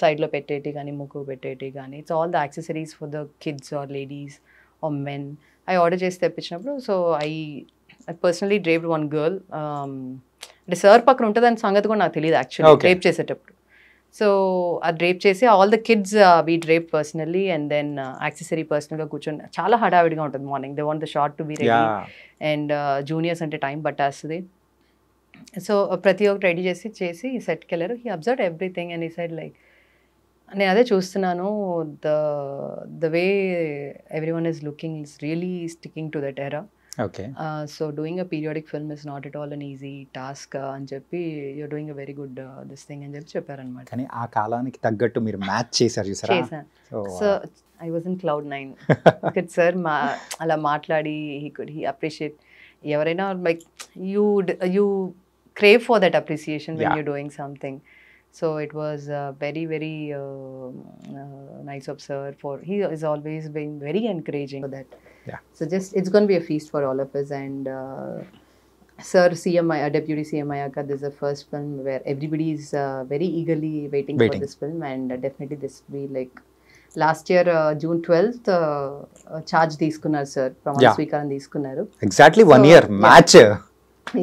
Speaker 3: సైడ్లో పెట్టేటి కానీ, ముక్కు పెట్టేటి కానీ, it's all the accessories for the kids or ladies or men I order చేసి తెప్పించినప్పుడు. So I personally draped one girl. అంటే సార్ పక్కన ఉంటుందని సంగతి కూడా నాకు తెలియదు యాక్చువల్లీ డ్రేప్ చేసేటప్పుడు. సో ఆ డ్రేప్ చేసి all the kids we drape personally and then accessory పర్సనల్గా కూర్చొని చాలా హడావిడిగా ఉంటుంది morning. They want the short to be ready and juniors అంటే టైం పట్టేస్తుంది. సో ప్రతి ఒక్కటి రెడీ చేసి సెట్కి వెళ్ళారు. హీ అబ్జర్వ్ ఎవ్రీథింగ్ అండ్ ఈ సైడ్ లైక్ నేను అదే చూస్తున్నాను, the way everyone is looking is really sticking to that era.
Speaker 2: Okay.
Speaker 3: So doing a periodic film is not at all an easy task అని చెప్పి you're doing a very good this thing అని చెప్పి చెప్పారనమాట.
Speaker 2: కానీ ఆ కాలానికి తగ్గట్టు మీరు మ్యాచ్ చేశారు చూసారా?
Speaker 3: So I was in cloud 9. Because sir అలా మాట్లాడి he appreciate ఎవరైనా like you crave for that appreciation when you're doing something. So it was very very nice of sir, for he is always being very encouraging for that.
Speaker 2: Yeah.
Speaker 3: So just it's going to be a feast for all of us. And sir, CMI, Deputy CMI Akka, this is the first film where everybody is very eagerly waiting for this film, and definitely this will be like last year June 12th charge తీసుకున్నారు sir, ప్రమాణ స్వీకారం తీసుకున్నారు.
Speaker 2: Exactly 1 year match.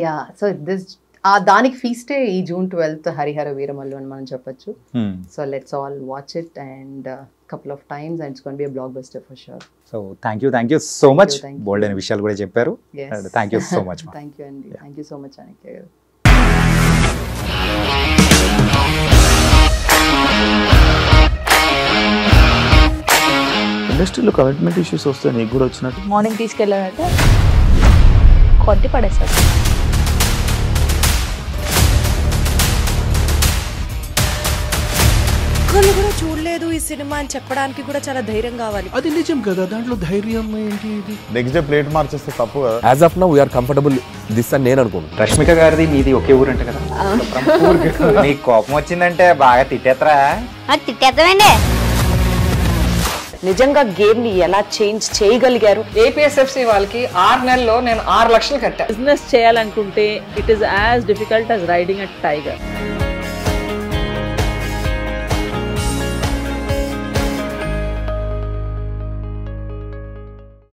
Speaker 3: Yeah, so this దానికి ఫీస్టే ఈ June 12th Harihara Veeramallu అని మనం చెప్పొచ్చు. So let's all watch it and couple of times and it's going to be a blockbuster for sure.
Speaker 2: So thank you so much. Bold and విషయాలు కూడా చెప్పారు. Thank you so much.
Speaker 3: Thank you Andy. Thank you so much Chanakya garu.
Speaker 4: ఇండస్ట్రీలో commitment issues వస్తే నీకు కూడా వచ్చినట్టు
Speaker 5: morning తీసుకెళ్ళాలంటే కొట్టి పడేస్తారు.
Speaker 6: ఒక్కళ్ళు కూడా చూడలేదు ఈ సినిమా అని చెప్పడానికి కూడా చాలా ధైర్యం కావాలి.
Speaker 4: అది నిజం కదా, దాంట్లో ధైర్యం ఏంటి? ఇది నెక్స్ట్ డే ప్లేట్ మార్చేస్తే తప్పు కదా.
Speaker 1: As of now we're comfortable this అని నేను అనుకుంటున్నాను.
Speaker 2: రష్మిక గారిది మీది ఒకే ఊరు అంట కదా. నీకు కోపం వచ్చిందంటే బాగా తిట్టేత్తరా?
Speaker 5: తిట్టేద్దామండి.
Speaker 6: నిజంగా గేమ్ ని ఎలా చేంజ్ చేయగలిగారు? ఏపీఎస్ఎఫ్సి వాళ్ళకి 6 నెలల్లో నేను 6 లక్షలు కట్టా.
Speaker 5: బిజినెస్ చేయాలనుకుంటే it is as difficult as riding a tiger.